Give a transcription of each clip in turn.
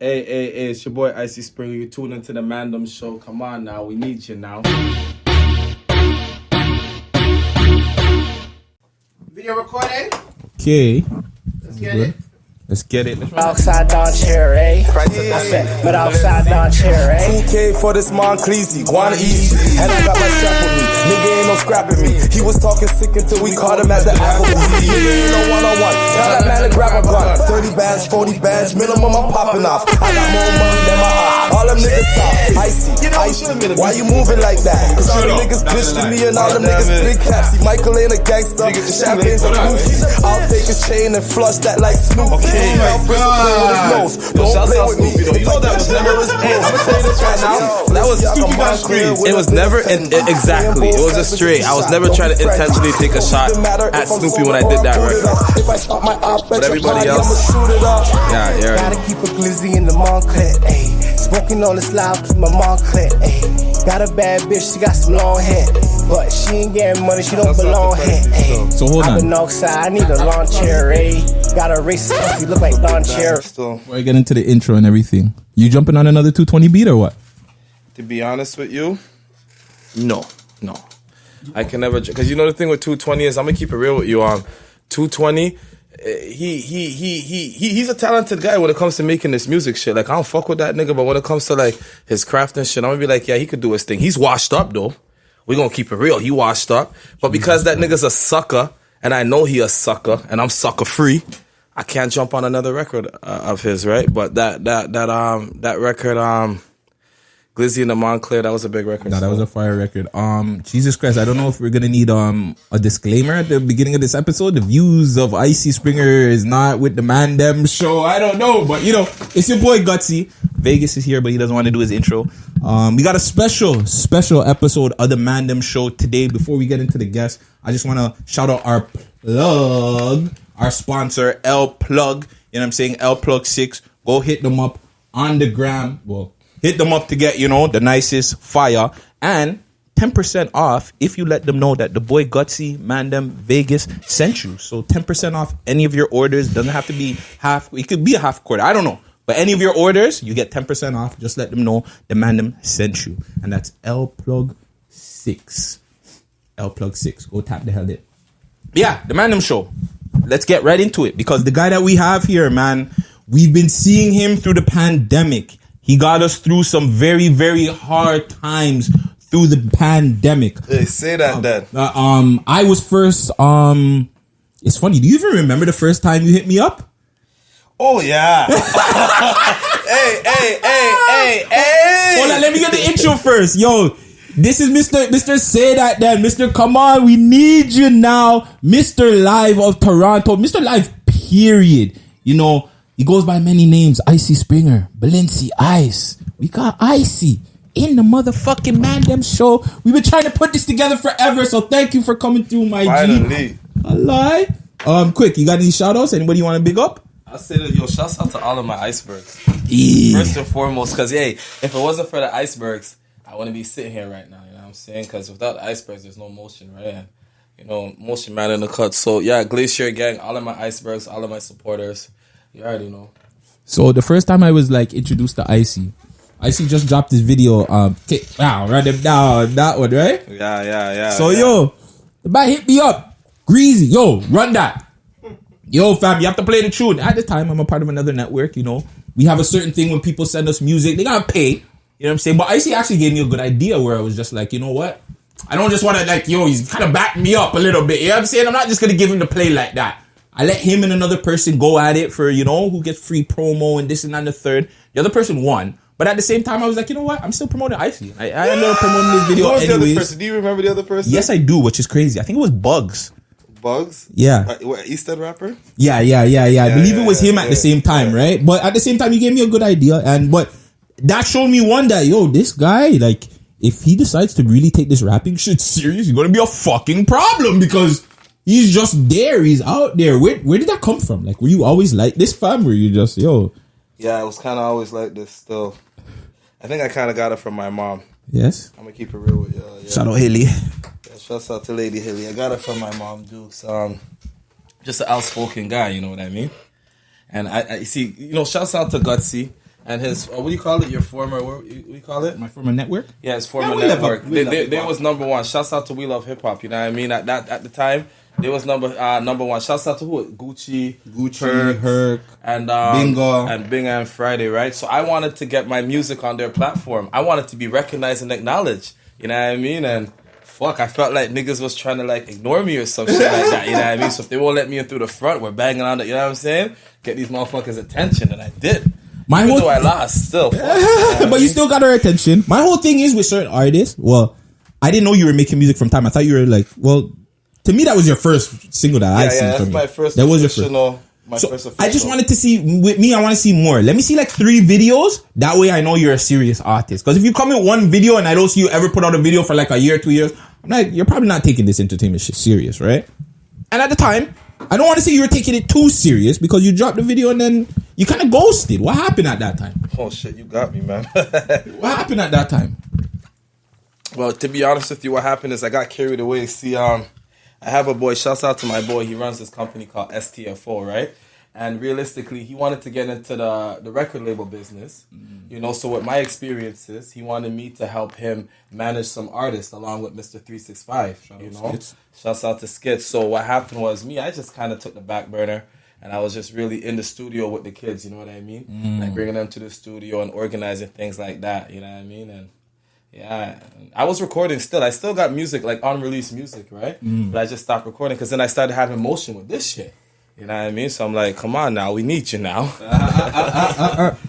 Hey, it's your boy Icy Springer. You tune into the Man Dem Show. Come on now, we need you now. Video recording? Okay. Let's get it. Let's get it. Outside down chair, eh? I said, but outside down chair, eh? 2K for this Moncleasy, Guana Easy. And I got my strap with me. Nigga ain't no scrapping me. He was talking sick until we caught him at the Applebee's. Nigga ain't no one-on-one. Tell that man to grab a gun. 30 bands, 40 bands, minimum I'm popping off. I got more money than my ops. All them niggas soft. Icy. Why you moving like that? Cause all them niggas bitch to me and all them niggas big caps. See, Michael ain't a gangster. Champagne's a goofy. I'll take his chain and flush that like Snoopy. Oh my God. Don't play with me. You know that was never. Hey, I'm gonna say this right now. That was It was never exactly. It was just straight. I was never trying to intentionally take a shot at Snoopy when I did that record. But everybody else, yeah. Gotta keep a glizzy in the Moncler, ayy. Smoking on the slab, keep my Moncler, ayy. Got a bad bitch, she got some long hair, but she ain't getting money, she don't belong here, ayy. So hold on. I'm an outside, I need a lawn chair, ayy. Got a racist, you look like Don Chair. Before I get into the intro and everything, you jumping on another 220 beat or what? To be honest with you, no. I can never, because you know the thing with 220 is, I'm gonna keep it real with you. 220, he's a talented guy when it comes to making this music shit. Like, I don't fuck with that nigga, but when it comes to like his craft and shit, I'm gonna be like, yeah, he could do his thing. He's washed up though. We gonna keep it real. He washed up, but because that nigga's a sucker, and I know he a sucker, and I'm sucker free, I can't jump on another record of his, right? But that record, Glizzy and the Moncler, that was a big record. No, that was a fire record. Jesus Christ, I don't know if we're gonna need a disclaimer at the beginning of this episode. The views of Icy Springer is not with the Man Dem Show. I don't know, but you know, it's your boy Gutsy. Vegas is here, but he doesn't want to do his intro. We got a special episode of the Man Dem Show today. Before we get into the guests, I just want to shout out our sponsor, L Plug. You know what I'm saying? L Plug 6. Go hit them up on the gram. Well, hit them up to get, you know, the nicest fire. And 10% off if you let them know that the boy Gutsy, Man Dem, Vegas sent you. So 10% off any of your orders. Doesn't have to be half. It could be a half quarter. I don't know. But any of your orders, you get 10% off. Just let them know the Man Dem sent you. And that's L Plug 6. L Plug 6. Go tap the hell in. Yeah, the Man Dem Show. Let's get right into it. Because the guy that we have here, man, we've been seeing him through the pandemic. He got us through some very, very hard times through the pandemic. Hey, say that, Dad. I was first, it's funny. Do you even remember the first time you hit me up? Oh, yeah. hey. Hold on, let me get the intro first. Yo, this is Mr. Say That Then. Mr. Come on, we need you now. Mr. Live of Toronto. Mr. Live, period. You know, he goes by many names. Icy Springer, Balenci Ice. We got Icy in the motherfucking Man Dem Show. We've been trying to put this together forever, so thank you for coming through, my Finally. G. Lie. Quick, you got any shout outs? Anybody you want to big up? I say that, yo, shouts out to all of my icebergs. Yeah. First and foremost, because, hey, if it wasn't for the icebergs, I wouldn't be sitting here right now, you know what I'm saying? Because without the icebergs, there's no motion, right? And, you know, motion man in the cut. So, yeah, Glacier Gang, all of my icebergs, all of my supporters. You already know. So, the first time I was, like, introduced to Icy just dropped this video. Wow, run them down. That one, right? Yeah. So, yo, the guy hit me up. Greasy. Yo, run that. Yo, fam, you have to play the tune. At the time, I'm a part of another network, you know. We have a certain thing when people send us music. They gotta pay. You know what I'm saying? But Icy actually gave me a good idea where I was just like, you know what? I don't just want to, like, yo, he's kind of backed me up a little bit. You know what I'm saying? I'm not just going to give him the play like that. I let him and another person go at it for, you know, who gets free promo and this and that and the third. The other person won. But at the same time, I was like, you know what? I'm still promoting Icy. I ended up promoting this video anyways. The other person? Do you remember the other person? Yes, I do, which is crazy. I think it was Bugs. Bugs? Yeah. What, East End rapper? Yeah. I believe it was him at the same time, right? But at the same time, he gave me a good idea. But that showed me one that, yo, this guy, like, if he decides to really take this rapping shit serious, he's going to be a fucking problem because he's just there. He's out there. Where did that come from? Like, were you always like this, fam? Were you just, yo? Yeah, I was kind of always like this still. I think I kind of got it from my mom. Yes? I'm going to keep it real with you. Yeah. Shout out Haley. Yeah, shouts out to Lady Haley. I got it from my mom, Dukes. Just an outspoken guy, you know what I mean? And I see, you know, shouts out to Gutsy. and his what do you call it? Your former what do you call it? My former network. Yeah, his former Yeah, network. we love They hip-hop. was number one. Shouts out to We Love Hip Hop. You know what I mean? At the time, they was number one. Shouts out to who? Gucci, Herc, and Bingo. and Bing and Friday. Right. So I wanted to get my music on their platform. I wanted to be recognized and acknowledged. You know what I mean? And fuck, I felt like niggas was trying to like ignore me or some shit like that. You know what I mean? So if they won't let me in through the front, we're banging on it. You know what I'm saying? Get these motherfuckers' attention, and I did. Even though I lost, still. Fuck, But you still got our attention. My whole thing is with certain artists. Well, I didn't know you were making music from time. I thought you were like, well, to me that was your first single that I seen. Yeah, that's from you. my first. That was your first. official. My So first official. I just wanted to see with me. I want to see more. Let me see like 3 videos. That way I know you're a serious artist. Because if you come in one video and I don't see you ever put out a video for like a year, 2 years, I'm like, you're probably not taking this entertainment shit serious, right? And at the time, I don't want to say you were taking it too serious because you dropped the video and then you kind of ghosted. What happened at that time? Oh shit, you got me, man. What happened at that time? Well, to be honest with you, what happened is I got carried away. See, I have a boy. Shouts out to my boy. He runs this company called STFO, right? And realistically, he wanted to get into the record label business. You know, so with my experiences, he wanted me to help him manage some artists along with Mr. 365. You know, shouts out to Skits. So what happened was I just kind of took the back burner. And I was just really in the studio with the kids, you know what I mean? Like bringing them to the studio and organizing things like that, you know what I mean? And yeah, I was recording still. I still got music, like unreleased music, right? But I just stopped recording because then I started having motion with this shit. You know what I mean? So I'm like, come on now, we need you now.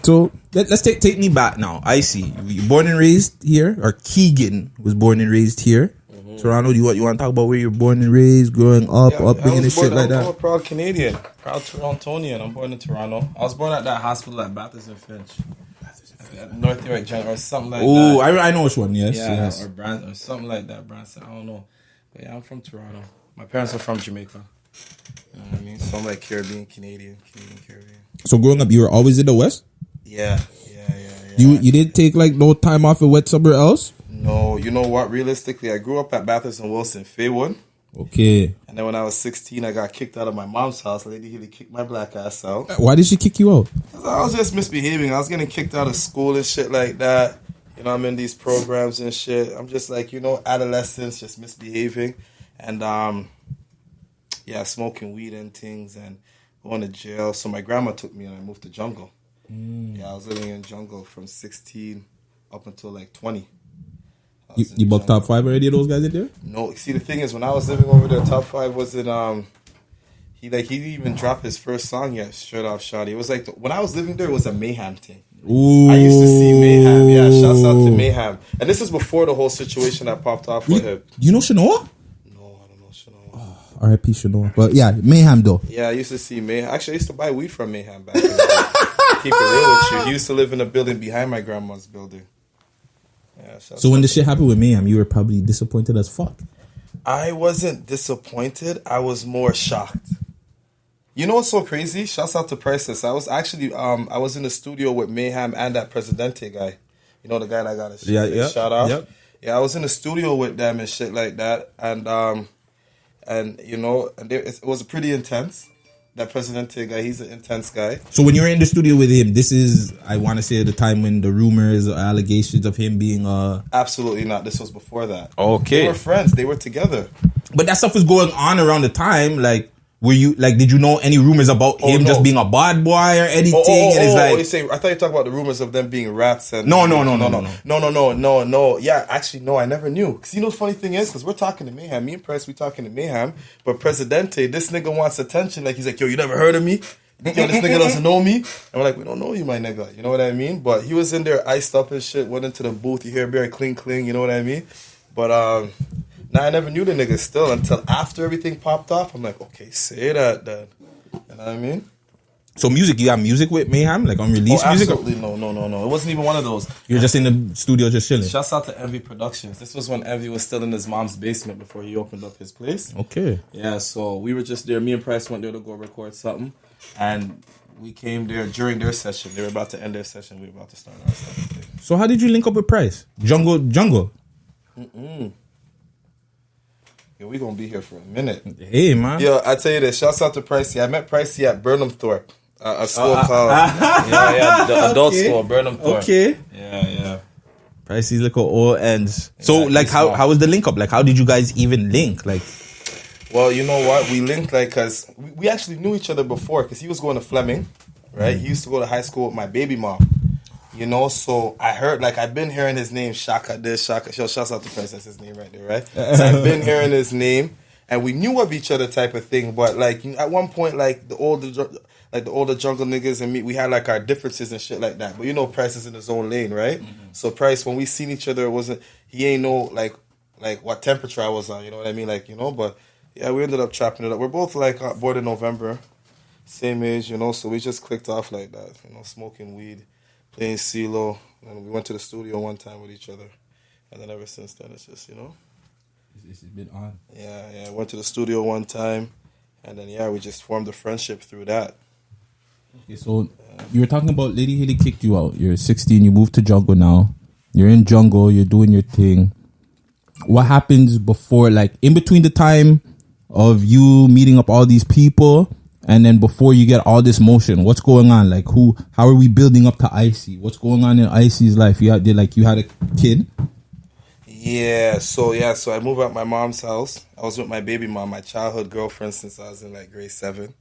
So let's take me back now. Icy, you born and raised here, or Keegan was born and raised here. Toronto, you want to talk about where you're born and raised, growing up, upbringing and shit like that? I'm a proud Canadian, proud Torontonian. I'm born in Toronto. I was born at that hospital at Bathurst and Finch. North York General or something like that. Oh, I know which one, yes. Or Brand or something like that. Branson, I don't know. But yeah, I'm from Toronto. My parents are from Jamaica. You know what I mean? So I'm like Canadian. So growing up, you were always in the West? Yeah. You did take like no time off and went somewhere else? No, you know what? Realistically, I grew up at Bathurst and Wilson, Faywood. Okay. And then when I was 16, I got kicked out of my mom's house. Lady Healy kicked my black ass out. Why did she kick you out? I was just misbehaving. I was getting kicked out of school and shit like that. You know, I'm in these programs and shit. I'm just like, you know, adolescence, just misbehaving. And, smoking weed and things and going to jail. So my grandma took me and I moved to Jungle. Yeah, I was living in Jungle from 16 up until like 20. You booked top 5 already of those guys in there? No, see the thing is when I was living over there, top 5 wasn't he didn't even drop his first song yet, Straight Off Shawty. It was like when I was living there, it was a Mayhem thing. Ooh. I used to see Mayhem. Yeah, shouts out to Mayhem. And this is before the whole situation that popped off with him. You know Shanoa? No, I don't know Shanoa. Oh, R.I.P. Shanoa. But yeah, Mayhem though. Yeah, I used to see Mayhem. Actually, I used to buy weed from Mayhem back in the day. Keep it real with you. He used to live in a building behind my grandma's building. Yeah, so when the shit happened with Mayhem, you were probably disappointed as fuck. I wasn't disappointed. I was more shocked. You know what's so crazy? Shouts out to Priceless. I was actually I was in the studio with Mayhem and that Presidente guy. You know the guy that got his shot off? Yep. Yeah, I was in the studio with them and shit like that. And you know, it was pretty intense. That Presidente guy, he's an intense guy. So when you were in the studio with him, this is, I want to say, at the time when the rumors or allegations of him being Absolutely not. This was before that. Okay. They were friends. They were together. But that stuff was going on around the time. Like, were you, like, did you know any rumors about him just being a bad boy or anything? And it's like, you say, I thought you talking about the rumors of them being rats. And No. Yeah, actually, no, I never knew. Because you know the funny thing is, because we're talking to Mayhem. Me and Press, we talking to Mayhem. But Presidente, this nigga wants attention. Like, he's like, yo, you never heard of me? Yo, this nigga doesn't know me. And we're like, we don't know you, my nigga. You know what I mean? But he was in there iced up and shit. Went into the booth. You hear very cling. You know what I mean? But, nah, I never knew the nigga still until after everything popped off. I'm like, okay, say that then. You know what I mean? So music, you got music with Mayhem? Like unreleased music? Absolutely, no. It wasn't even one of those. You're just in the studio just chilling? Shouts out to Envy Productions. This was when Envy was still in his mom's basement before he opened up his place. Okay. Yeah, so we were just there. Me and Price went there to go record something. And we came there during their session. They were about to end their session. We were about to start our session. So how did you link up with Price? Jungle? Yeah, we gonna be here for a minute. Hey, man. Yo, I tell you this. Shouts out to Pricey. I met Pricey at Burnham Thorpe. A school called the adult school, Burnham Thorpe. Okay. Yeah. Pricey little old ends. So, Yeah, like, how was the link up? Like, how did you guys even link? Like, well, you know what? We linked like because we actually knew each other before because he was going to Fleming, right? He used to go to high school with my baby mom. You know, so I heard, like, I've been hearing his name, Shaka this, Shaka. Shouts out to Price, that's his name right there, right? So I've been hearing his name, and we knew of each other type of thing. But like at one point, like the older jungle niggas and me, we had like our differences and shit like that. But you know, Price is in his own lane, right? Mm-hmm. So Price, when we seen each other, he ain't know like what temperature I was on. You know what I mean? Like, you know, but yeah, we ended up chopping it up. We're both like born in November, same age, you know. So we just clicked off like that, you know, smoking weed, playing CeeLo, and we went to the studio one time with each other, and then ever since then it's just, you know. It's been on. Yeah. Went to the studio one time, and then we just formed a friendship through that. Okay, so you were talking about Lady Haley kicked you out. You're 16. You moved to Jungle now. You're in Jungle. You're doing your thing. What happens before, like, in between the time of you meeting up all these people and then before you get all this motion? What's going on? Like, how are we building up to Icy? What's going on in Icy's life? You had a kid. So I moved out my mom's house. I was with my baby mom, my childhood girlfriend, since I was in like grade 7.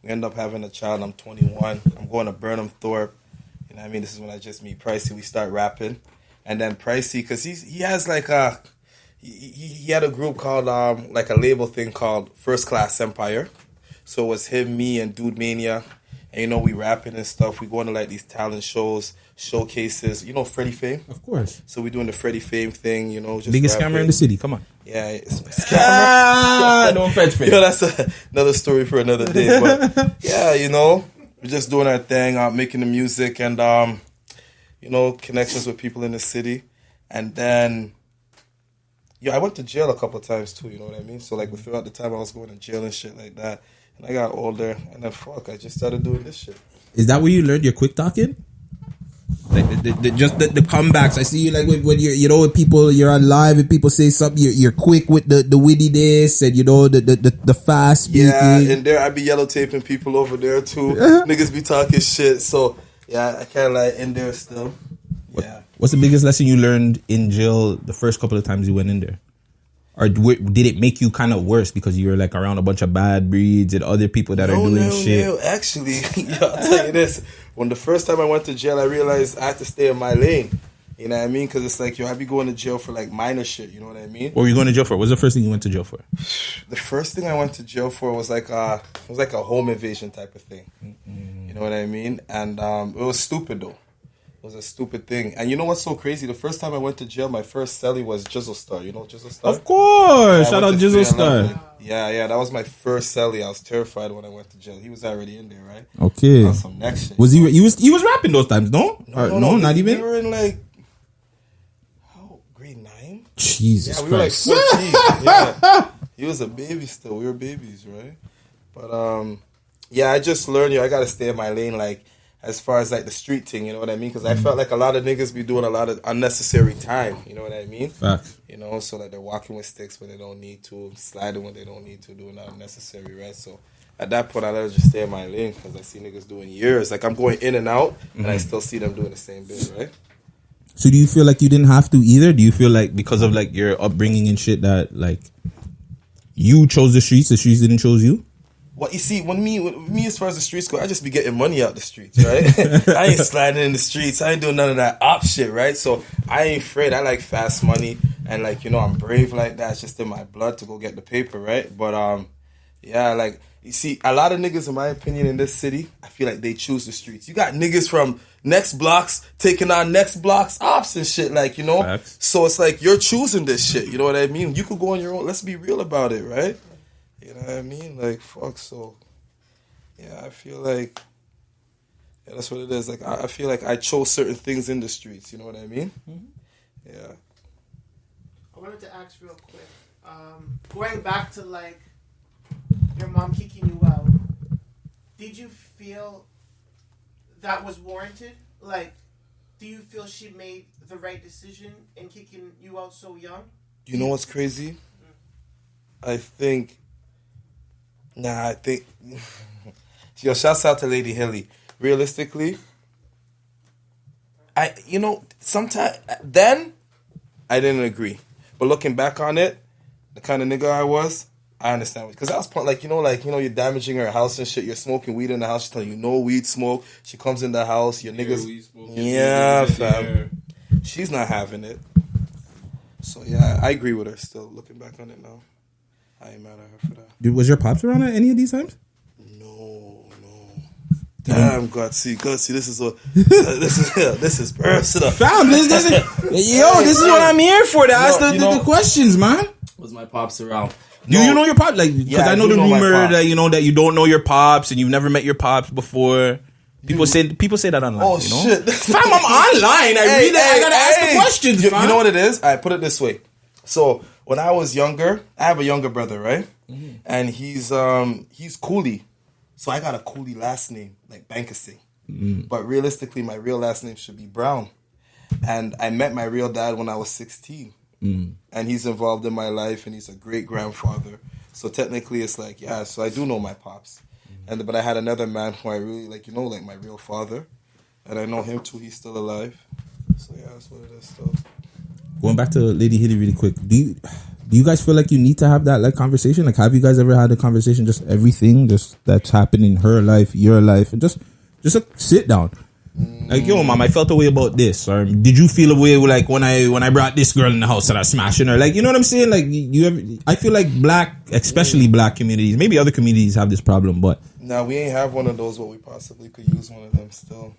We ended up having a child. I'm 21. I'm going to Burnham Thorpe. You know what I mean? This is when I just meet Pricey. We start rapping. And then Pricey, because he has like he had a group called, like a label thing called First Class Empire. So it was him, me, and Dude Mania. And, you know, we rapping and stuff. We going to like these talent shows, showcases. You know Freddie Fame? Of course. So we doing the Freddie Fame thing, you know. Just biggest rapping. scammer in the city. Come on. Yeah, it's scammer. No offense, Freddie. You know, that's another story for another day. But yeah, you know, we're just doing our thing, making the music and, you know, connections with people in the city. And then, I went to jail a couple of times too, you know what I mean? So like throughout the time I was going to jail and shit like that. And I got older, and then I just started doing this shit. Is that where you learned your quick talking? Like the comebacks. I see you like when you're, you know, with people, you're on live and people say something, you're quick with the witty this and, you know, the fast speaking. Yeah, and there I be yellow taping people over there too. Niggas be talking shit. So yeah, I kind of like in there still. Yeah. What's the biggest lesson you learned in jail the first couple of times you went in there? Or did it make you kind of worse because you were like around a bunch of bad breeds and other people that are doing shit? No, actually, I'll tell you this. When the first time I went to jail, I realized I had to stay in my lane. You know what I mean? Because it's like, I be going to jail for like minor shit. You know what I mean? What were you going to jail for? What was the first thing you went to jail for? The first thing I went to jail for was like a home invasion type of thing. Mm-hmm. You know what I mean? And it was stupid though. It was a stupid thing. And you know what's so crazy? The first time I went to jail, my first cellie was Jizzle Star. You know Jizzle Star? Of course. Shout out Jizzle Star. Yeah, that was my first cellie. I was terrified when I went to jail. He was already in there, right? Okay. On some next shit. Was he was rapping those times, no? No, not even? We were in like grade 9? Jesus Christ. We were like 14. Yeah. He was a baby still. We were babies, right? But I just learned, I gotta stay in my lane, like as far as like the street thing, you know what I mean? Because I felt like a lot of niggas be doing a lot of unnecessary time, you know what I mean? Facts. You know, so like they're walking with sticks when they don't need to, sliding when they don't need to, doing unnecessary, right? So at that point, I let her just stay in my lane because I see niggas doing years. Like I'm going in and out, and I still see them doing the same bit, right? So do you feel like you didn't have to either? Do you feel like because of like your upbringing and shit that like you chose the streets didn't choose you? Well, you see, when me as far as the streets go, I just be getting money out the streets, right? I ain't sliding in the streets. I ain't doing none of that op shit, right? So I ain't afraid. I like fast money, and like, you know, I'm brave like that. It's just in my blood to go get the paper, right? But like, you see, a lot of niggas, in my opinion, in this city, I feel like they choose the streets. You got niggas from next blocks taking on next blocks ops and shit, like, you know? Facts. So it's like, you're choosing this shit, you know what I mean? You could go on your own. Let's be real about it, right? You know what I mean? Like, fuck, so, yeah, I feel like, that's what it is. Like, I feel like I chose certain things in the streets, you know what I mean? Mm-hmm. Yeah. I wanted to ask real quick, going back to, like, your mom kicking you out, did you feel that was warranted? Like, do you feel she made the right decision in kicking you out so young? You know what's crazy? I think Yo, shouts out to Lady Hilly. Realistically, sometimes then I didn't agree, but looking back on it, the kind of nigga I was, I understand. Because that was you're damaging her house and shit. You're smoking weed in the house. She's telling you no weed smoke. She comes in the house. Your niggas, fam. She's not having it. So yeah, I agree with her. Still looking back on it now, I ain't mad at her for that. Dude, was your pops around at any of these times? No. Damn, God, see, this is this is personal. Fam, this is what I'm here for. To ask the questions, man. Was my pops around? Do you know your pops? Like, because I know the rumor that that you don't know your pops and you've never met your pops before. People say that online. Oh shit, fam, I'm online. I gotta ask the questions. You know what it is? I put it this way. So when I was younger, I have a younger brother, right? Mm-hmm. And he's Cooley. So I got a Cooley last name, like Bankasing. Mm-hmm. But realistically, my real last name should be Brown. And I met my real dad when I was 16. Mm-hmm. And he's involved in my life, and he's a great grandfather. So technically, it's like, yeah. So I do know my pops. Mm-hmm. But I had another man who I really like my real father, and I know him too. He's still alive. So yeah, that's what it is. Still. Going back to Lady Hitty really quick, do you guys feel like you need to have that like conversation? Like, have you guys ever had a conversation, just everything just that's happened in her life, your life, and just a sit down? Like, yo, mom, I felt a way about this, or did you feel a way like when I brought this girl in the house and I was smashing her? Like, you know what I'm saying? Like, I feel like especially black communities, maybe other communities have this problem, but no, we ain't have one of those. But we possibly could use one of them still.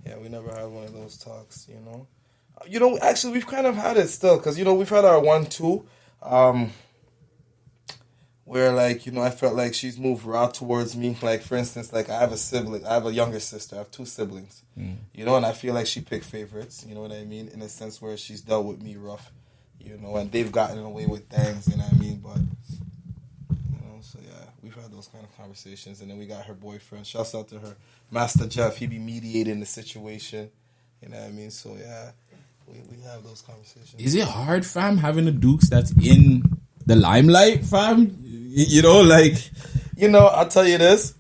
Yeah, we never had one of those talks. Actually, we've kind of had it still because we've had our 1-2. Where I felt like she's moved raw towards me. Like, for instance, like I have a sibling, I have a younger sister, I have 2 siblings. And I feel like she picked favorites, you know what I mean? In a sense where she's dealt with me rough, and they've gotten away with things, you know what I mean? But, so yeah, we've had those kind of conversations. And then we got her boyfriend, shouts out to her, Master Jeff, he be mediating the situation, you know what I mean? So yeah, we have those conversations. Is it hard, fam, having a Dukes that's in the limelight, fam? I'll tell you this.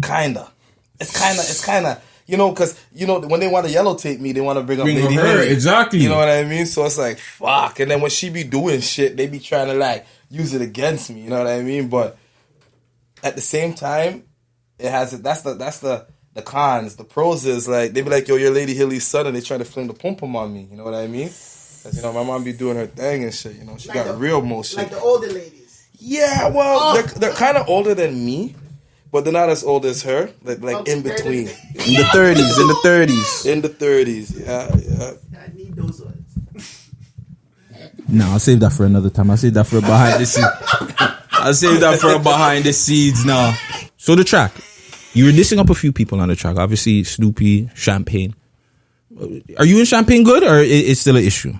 Kinda. It's kinda, because, when they want to yellow tape me, they want to bring up Lady her. Exactly. You know what I mean? So it's like, fuck. And then when she be doing shit, they be trying to, use it against me. You know what I mean? But at the same time, that's the cons. The pros is, they be like, yo, you're Lady Hilly's son, and they try to fling the pom-pom on me. You know what I mean? Because, my mom be doing her thing and shit. She got real motion. Like the older ladies. Yeah, well, they're kind of older than me, but they're not as old as her. Like in between, in the 30s, yeah. I need those ones. No, I'll save that for another time. I'll save that for behind the scenes. Now. So the track, you were dissing up a few people on the track. Obviously, Snoopy, Champagne. Are you in Champagne good, or it's still an issue?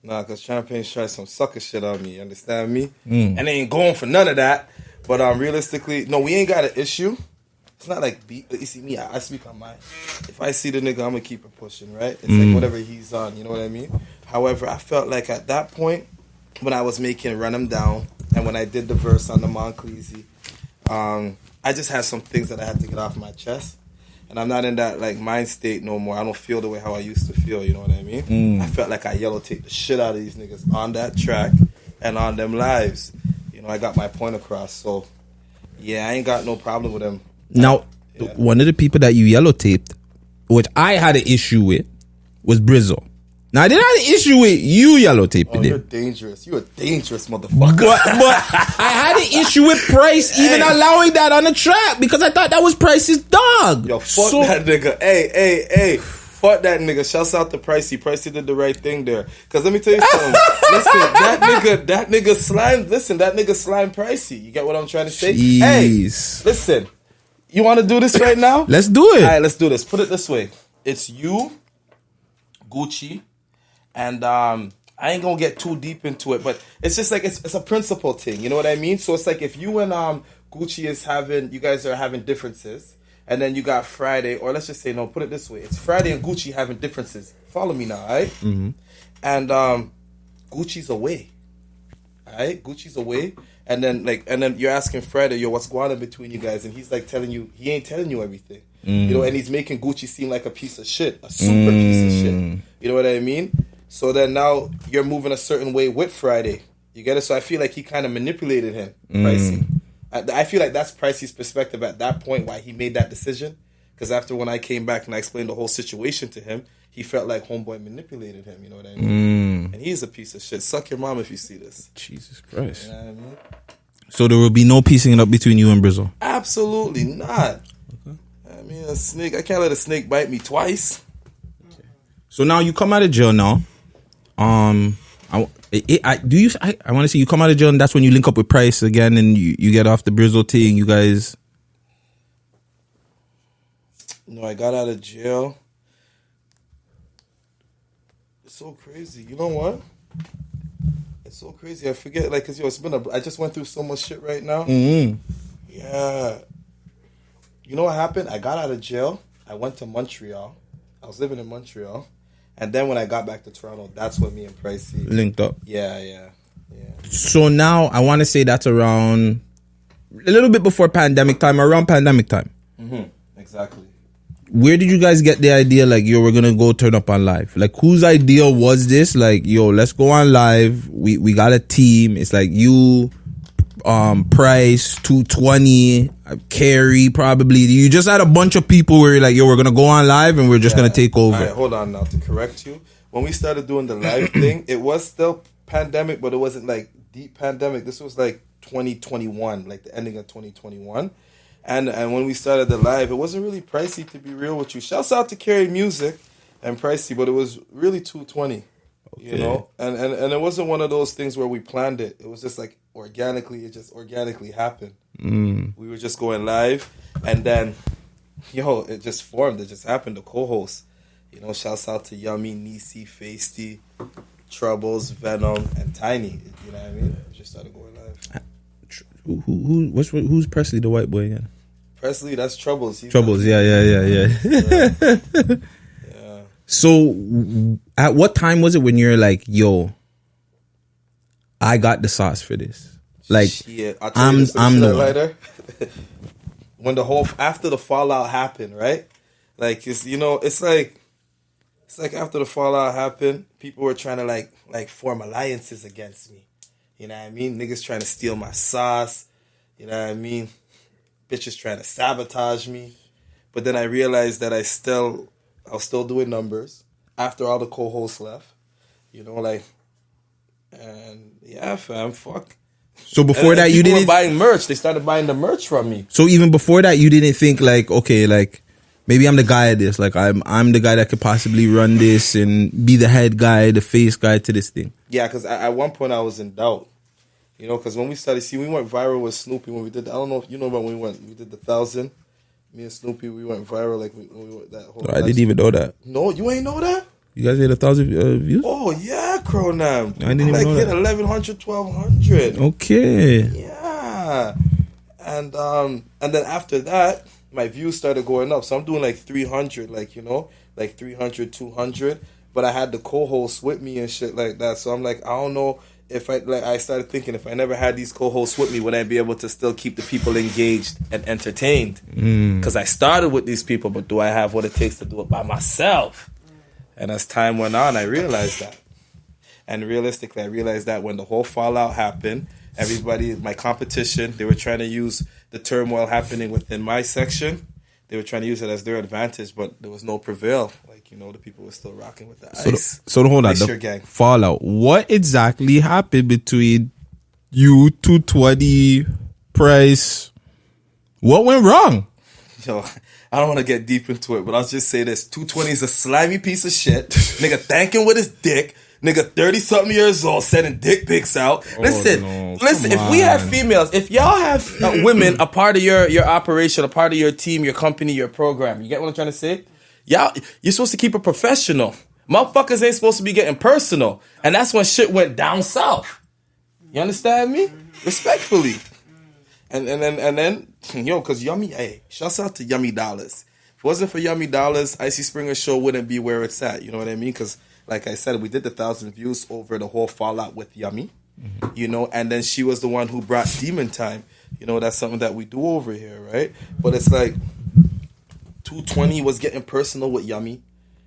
Nah, because Champagne tried some sucker shit on me, you understand me? And they ain't going for none of that. But realistically, no, we ain't got an issue. It's not like, you see me, I speak on mine. If I see the nigga, I'm going to keep it pushing, right? It's like whatever he's on, you know what I mean? However, I felt like at that point, when I was making Run 'Em Down, and when I did the verse on the Moncleasy, I just had some things that I had to get off my chest. And I'm not in that mind state no more. I don't feel the way how I used to feel, you know what I mean? I felt like I yellow taped the shit out of these niggas on that track and on them lives. I got my point across. So, yeah, I ain't got no problem with them. Now, one of the people that you yellow taped, which I had an issue with, was Brizzle. Now, I didn't have an issue with you yellow taping it. You're dangerous. You're a dangerous motherfucker. But I had an issue with Price even allowing that on the track because I thought that was Price's dog. Yo, fuck that nigga. Hey. Fuck that nigga. Shouts out to Pricey. Pricey did the right thing there. Because let me tell you something. that nigga slime Pricey. You get what I'm trying to say? Jeez. Hey, listen. You want to do this right now? Let's do it. All right, let's do this. Put it this way. It's you, Gucci, and I ain't gonna get too deep into it, but it's just like it's a principle thing, you know what I mean? So it's like if you and Gucci you guys are having differences, and then you got Friday, or let's just say no, put it this way: it's Friday and Gucci having differences. Follow me now, alright? Mm-hmm. And Gucci's away, alright? Gucci's away, And then you're asking Fred, yo, what's going on between you guys? And he's like telling you, he ain't telling you everything. You know, and he's making Gucci seem like a piece of shit, a super piece of shit. You know what I mean? So then now you're moving a certain way with Friday. You get it? So I feel like he kind of manipulated him, Pricey. I feel like that's Pricey's perspective at that point, why he made that decision. Because after when I came back and I explained the whole situation to him, he felt like homeboy manipulated him. You know what I mean? And he's a piece of shit. Suck your mom if you see this. Jesus Christ. You know what I mean? So there will be no piecing it up between you and Brizzle? Absolutely not. I mean, a snake. I can't let a snake bite me twice. So now you come out of jail now. I want to say you come out of jail and that's when you link up with Price again and you get off the Brizzle thing. You guys. No, I got out of jail. It's so crazy. You know what? It's so crazy. I forget, like, cause I just went through so much shit right now. Yeah. You know what happened? I got out of jail. I went to Montreal. I was living in Montreal. And then when I got back to Toronto, that's when me and Pricey linked up. Yeah. So now I want to say that's around a little bit before pandemic time or around pandemic time. Exactly. Where did you guys get the idea, like, yo, we're going to go turn up on live? Like, whose idea was this? Like, yo, let's go on live. We got a team. It's like you, Price, 220, Carey, probably. You just had a bunch of people where you're like, yo, we're going to go on live and we're just going to take over. All right, hold on now to correct you. When we started doing the live thing, it was still pandemic, but it wasn't like deep pandemic. This was like 2021, like the ending of 2021. And when we started the live, it wasn't really Pricey, to be real with you. Shouts out to Carey Music and Pricey, but it was really 220. You know? And it wasn't one of those things where we planned it. It was just like it just organically happened. We were just going live, and then, it just formed. It just happened. The co-host. You know, shouts out to Yummy, Nisi, Feisty, Troubles, Venom, and Tiny. You know what I mean? It just started going live. Who's Presley, the white boy again? Presley, that's Troubles. Troubles, yeah. So, at what time was it when you're like, yo, I got the sauce for this? Like, shit, I'm the one. When after the fallout happened, right? Like, it's like after the fallout happened, people were trying to like form alliances against me. You know what I mean? Niggas trying to steal my sauce. You know what I mean? Bitches trying to sabotage me. But then I realized that I was still doing numbers after all the co-hosts left. You know, like, and yeah, fam, fuck. So before that, you didn't were buying merch. They started buying the merch from me. So even before that, you didn't think like, okay, like maybe I'm the guy at this. Like I'm the guy that could possibly run this and be the head guy, the face guy to this thing. Yeah, because at one point I was in doubt. You know, because when we started, we went viral with Snoopy when we did. I don't know if you know about when we did the 1,000. Me and Snoopy, we went viral like when we went that whole. No, I didn't even know that. No, you ain't know that. You guys hit 1,000 views? Oh yeah, Cronam. I didn't even know hit that. 1,100, 1,200. Okay. Yeah, and then after that, my views started going up. So I'm doing like 300, like 300, 200. But I had the co-hosts with me and shit like that. So I'm like, I don't know. I started thinking, if I never had these co-hosts with me, would I be able to still keep the people engaged and entertained? Because I started with these people, but do I have what it takes to do it by myself? And as time went on, I realized that. And realistically, I realized that when the whole fallout happened, everybody, my competition, they were trying to use the turmoil happening within my section. They were trying to use it as their advantage, but there was no prevail. The people were still rocking with the ice. So hold on, the gang. Fallout. What exactly happened between you, 220, Price? What went wrong? Yo, I don't want to get deep into it, but I'll just say this. 220 is a slimy piece of shit. Nigga thanking with his dick. Nigga 30-something years old sending dick pics out. Listen, if we have females, if y'all have women a part of your operation, a part of your team, your company, your program, you get what I'm trying to say? Y'all, you're supposed to keep it professional. Motherfuckers ain't supposed to be getting personal. And that's when shit went down south. You understand me? Respectfully. And then, because Yummy, hey, shouts out to Yummy Dollars. If it wasn't for Yummy Dollars, Icy Springer show wouldn't be where it's at. You know what I mean? Because, like I said, we did the 1,000 views over the whole fallout with Yummy. you know, and then she was the one who brought Demon Time. You know, that's something that we do over here, right? But it's like 220 was getting personal with Yummy.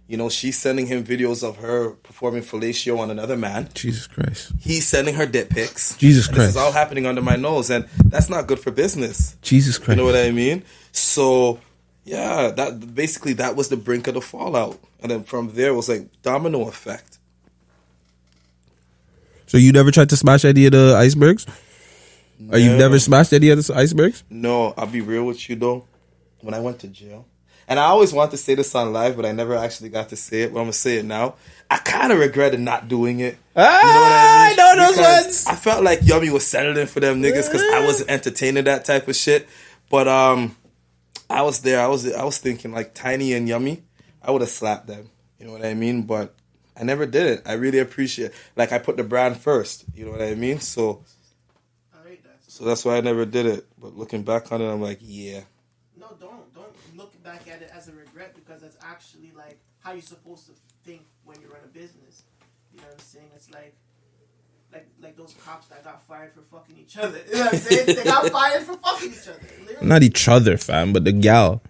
You know, she's sending him videos of her performing fellatio on another man. Jesus Christ. He's sending her dick pics. Jesus And Christ. this is all happening under my nose, and that's not good for business. Jesus Christ. You know what I mean? So, yeah, that was the brink of the fallout. And then from there, it was like domino effect. So you never tried to smash any of the icebergs? Or you've never smashed any of the icebergs? No, I'll be real with you, though. When I went to jail, and I always wanted to say this on live, but I never actually got to say it. But I'm going to say it now. I kind of regretted not doing it. I know those Because ones. I felt like Yummy was settling for them niggas because I wasn't entertaining that type of shit. But I was there. I was thinking like Tiny and Yummy. I would have slapped them. You know what I mean? But I never did it. I really appreciate it. Like I put the brand first. You know what I mean? So that's why I never did it. But looking back on it, I'm like, yeah. No, don't look back at it as a regret, because that's actually like how you're supposed to think when you run a business. You know what I'm saying? It's like those cops that got fired for fucking each other. You know what I'm saying? They got fired for fucking each other. Literally. Not each other, fam, but the gal.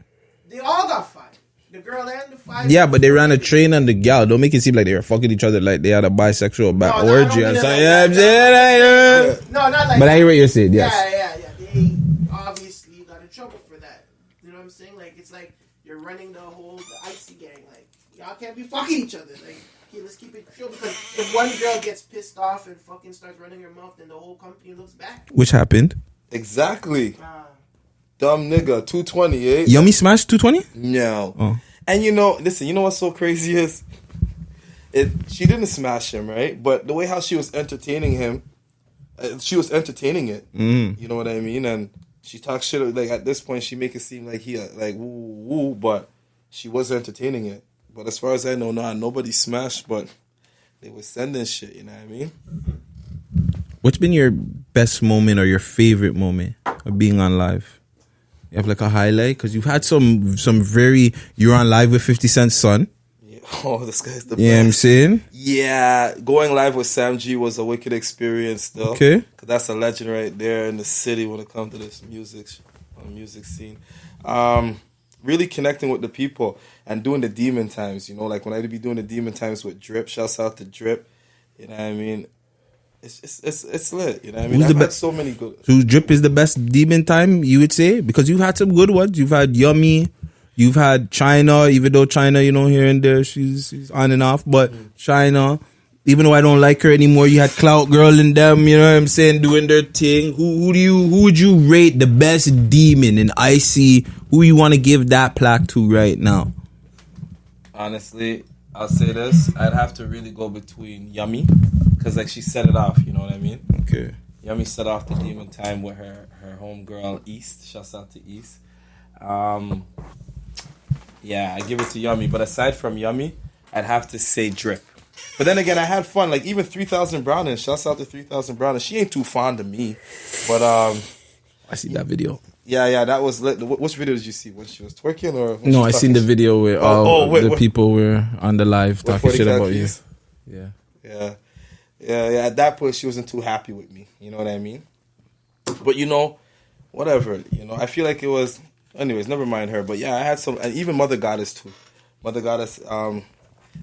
They all got fired. The girl and the fired. Yeah, but they ran a train on the gal. Don't make it seem like they were fucking each other, like they had a bisexual orgy or something. Yeah, I'm saying. No, not like But I that. hear what you're saying, yes. Yeah. They obviously got in trouble for that. You know what I'm saying? Like, it's like you're running the Icy gang. Like, y'all can't be fucking each other. Like, let's keep it chill, because if one girl gets pissed off and fucking starts running her mouth, then the whole company looks back. Which happened? Exactly. Dumb nigga, 220, eh? Yummy smashed 220? No. Oh. And you know what's so crazy is? She didn't smash him, right? But the way how she was entertaining him, she was entertaining it. You know what I mean? And she talks shit, like at this point, she make it seem like he, like, woo, but she was entertaining it. But as far as I know, nobody smashed, but they were sending shit, you know what I mean? What's been your best moment or your favorite moment of being on live? You have like a highlight? Because you've had some you're on live with 50 Cent's son. Yeah. Oh, this guy's the best. You know what I'm saying? Yeah, going live with Sam G was a wicked experience, though. Okay. Because that's a legend right there in the city when it comes to this music scene. Really connecting with the people and doing the Demon Times, you know, like when I be doing the Demon Times with Drip, shouts out to Drip, you know what I mean? It's lit, you know what I mean? I've had so many good. So Drip is the best Demon Time, you would say? Because you've had some good ones. You've had Yummy, you've had China, even though China, you know, here and there, she's on and off, but China, even though I don't like her anymore, you had Clout Girl and them, you know what I'm saying, doing their thing. Who would you rate the best Demon in Icy? Who you want to give that plaque to right now? Honestly, I'll say this. I'd have to really go between Yummy, because like she set it off, you know what I mean? Okay. Yummy set off the Demon Time with her homegirl East. Shouts out to East. Yeah, I give it to Yummy. But aside from Yummy, I'd have to say Drip. But then again, I had fun. Like even 3000 Browning. Shouts out to 3000 Browning. She ain't too fond of me, but I see that video. Yeah, that was lit. Which video did you see? When she was twerking or? When No, I seen the video where all the people were on the live talking shit about you. Yeah. At that point, she wasn't too happy with me. You know what I mean? But you know, whatever. You know, I feel like it was. Anyways, never mind her. But yeah, I had some. And even Mother Goddess too. Mother Goddess,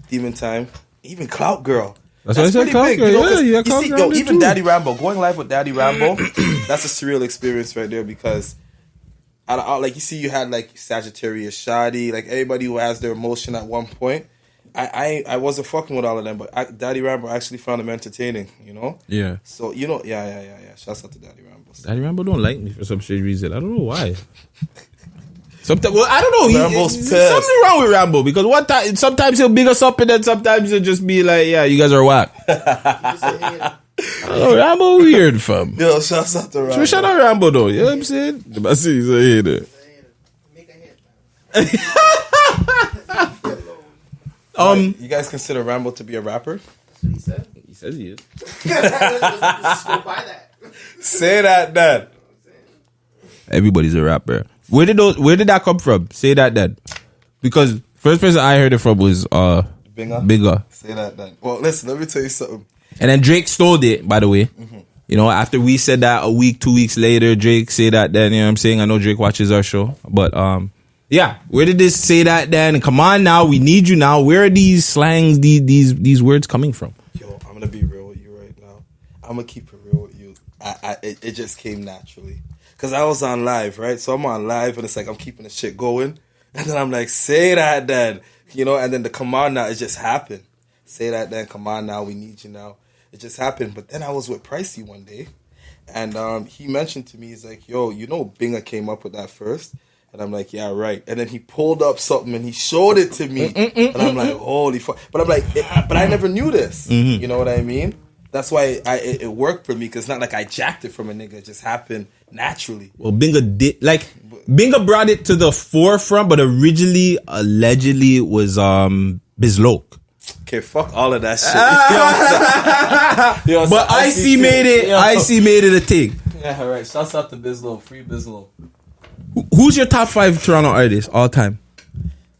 Demon Time, even Clout Girl. That's what I said, Clout Girl. You Clout see, Girl even too. Daddy Rambo, going live with Daddy Rambo, that's a surreal experience right there, because like you see, you had like Sagittarius, Shadi, like everybody who has their emotion at one point. I wasn't fucking with all of them, but Daddy Rambo actually found him entertaining, you know? Yeah. So, you know, yeah. Shouts out to Daddy Rambo. Daddy Rambo don't like me for some shit reason. I don't know why. Sometimes, well, I don't know. Rambo's Something pissed. wrong with Rambo, because sometimes he'll big us up and then sometimes he'll just be like, yeah, you guys are whack. I don't know, Rambo weird, fam. Yo, shouts out to Rambo. So shout out Rambo though, you know what I'm saying? The best he's a hater. Make a hit, man. You guys consider Rambo to be a rapper? That's what he said. He says he is. Let's go by that. Say that, Dad. Everybody's a rapper. Where did that come from? Say that, Dad. Because first person I heard it from was Binger. Bigger. Say that, Dad. Well, listen, let me tell you something. And then Drake stole it, by the way. You know, after we said that a week, 2 weeks later, Drake say that then, you know what I'm saying? I know Drake watches our show. But, yeah, where did this say that then? Come on now, we need you now. Where are these slangs, these words coming from? Yo, I'm going to be real with you right now. I'm going to keep it real with you. It just came naturally. Because I was on live, right? So I'm on live and it's like I'm keeping the shit going. And then I'm like, say that then. You know, and then the come on now, it just happened. Say that then, come on now, we need you now. It just happened. But then I was with Pricey one day. And he mentioned to me, he's like, yo, you know Binga came up with that first? And I'm like, yeah, right. And then he pulled up something and he showed it to me. And I'm like, holy fuck. But I'm like, but I never knew this. You know what I mean? That's why it worked for me, because it's not like I jacked it from a nigga. It just happened naturally. Well, Binga brought it to the forefront, but originally, allegedly, it was Bizloke. Okay, fuck all of that shit. Yo, but Icy made it a thing. Yeah, right. Shouts out to Bizlo. Free Bizlo. Who's your top 5 Toronto artists all time?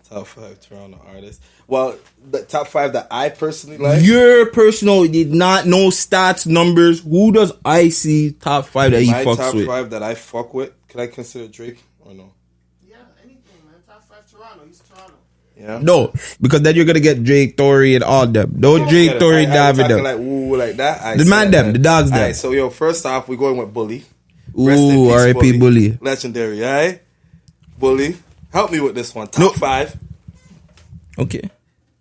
Top 5 Toronto artists. Well, the top 5 that I personally like. Your personal, did not know stats, numbers. Who does Icy top 5 that he fucks with? My top 5 that I fuck with. Can I consider Drake or no? Yeah, anything, man. Top 5 Toronto. He's Toronto. Yeah. No, because then you're gonna get Drake, Tory, and all them. Don't Drake, Tory, David them. Like ooh, like that. The man them, the dogs them. Alright, so yo, first off, we're going with Bully. Ooh, R.I.P. Bully. Legendary, alright? Bully. Help me with this one. Top 5. Okay.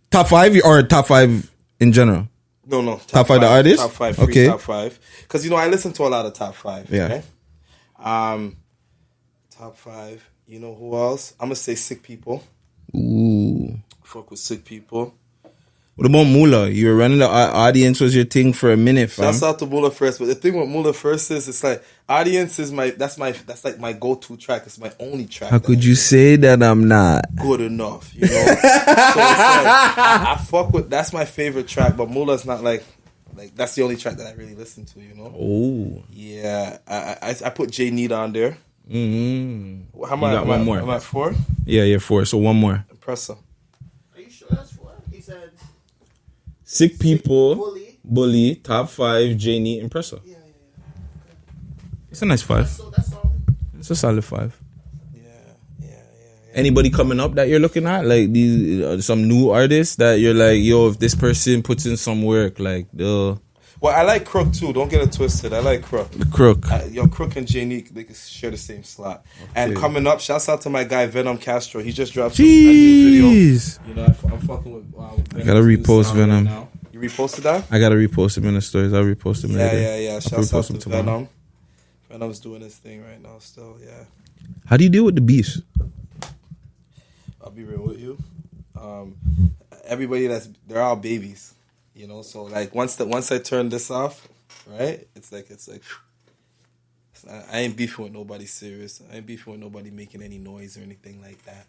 Top 5 or top 5 in general? No. Top 5 the artists? Top 5. Okay. Top 5. Because, you know, I listen to a lot of top 5. Yeah. Okay? Top 5. You know who else? I'm going to say Sick People. Ooh. Fuck with Sick People. What about Mula? You were running the audience was your thing for a minute, fam. Shouts out to Mula First. But the thing with Mula First is, it's like, audience is that's like my go-to track. It's my only track. How could you say that I'm not good enough, you know? So it's like, I fuck with, that's my favorite track, but Mula's not like that's the only track that I really listen to, you know? Oh. Yeah. I put J Need on there. Mm-hmm. How am I? One more. Am I 4? Yeah, you're 4. So one more. Impressa. Are you sure that's 4? He said Sick People, Bully, top 5, Janie, Impressa. Yeah. It's a nice 5. So that's all. It's a solid 5. Yeah. Anybody coming up that you're looking at? Like these some new artists that you're like, yo, if this person puts in some work, like the... Well, I like Crook too. Don't get it twisted. I like Crook. The Crook. Crook and Janie, they can share the same slot. Okay. And coming up, shouts out to my guy Venom Castro. He just dropped a new video. You know, I'm fucking with. I gotta repost Venom. Right, you reposted that? I gotta repost him in the stories. I'll repost him later. Yeah. Shouts out to Venom. Venom's doing his thing right now. Still, yeah. How do you deal with the beefs? I'll be real with you. Everybody they're all babies. You know, so like once I turn this off, right? It's like I ain't beefing with nobody serious. I ain't beefing with nobody making any noise or anything like that.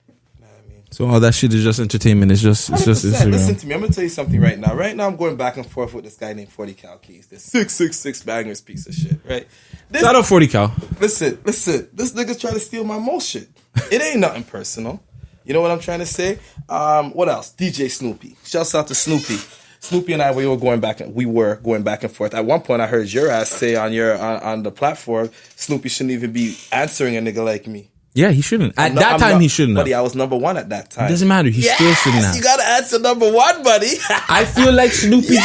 You know what I mean? So all that shit is just entertainment. It's just Instagram. Listen to me. I'm gonna tell you something right now. Right now, I'm going back and forth with this guy named 40 Cal Keys. This 666 bangers piece of shit. Right? Shout out 40 Cal. Listen. This nigga's trying to steal my most shit. It ain't nothing personal. You know what I'm trying to say? What else? DJ Snoopy. Shouts out to Snoopy. Snoopy and I, we were going back and forth. At one point, I heard your ass say on the platform, Snoopy shouldn't even be answering a nigga like me. Yeah, he shouldn't. At that time, he shouldn't. Buddy, I was number 1 at that time. It doesn't matter. He still shouldn't have. You gotta answer number 1, buddy. I feel like Snoopy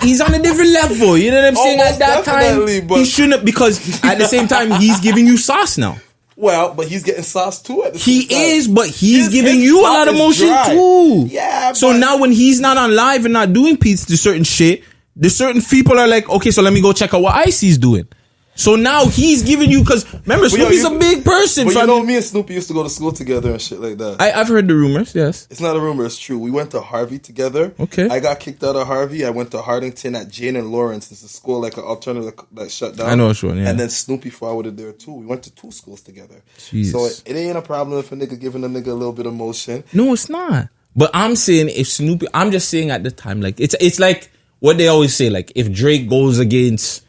he's on a different level. You know what I'm saying? At that time, he shouldn't have, because at the same time, he's giving you sauce now. Well, but he's getting sauce too. He is, but he's giving you a lot of motion too. Yeah. So now when he's not on live and not doing pieces to certain shit, the certain people are like, okay, so let me go check out what Icy's doing. So now he's giving you, because remember, Snoopy's a big person. But you know, me and Snoopy used to go to school together and shit like that. I've heard the rumors, yes. It's not a rumor, it's true. We went to Harvey together. Okay. I got kicked out of Harvey. I went to Hardington at Jane and Lawrence. It's a school, like an alternative that shut down. I know which one, yeah. And then Snoopy forwarded there too. We went to 2 schools together. Jeez. So it ain't a problem if a nigga giving a nigga a little bit of motion. No, it's not. But I'm saying if Snoopy, I'm just saying at the time, like, it's like what they always say, like, if Drake goes against,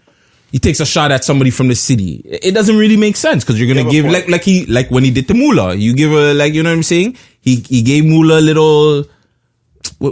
he takes a shot at somebody from the city, it doesn't really make sense, because you're gonna give like when he did to Mula, you give a, like, you know what I'm saying, he gave Mula a little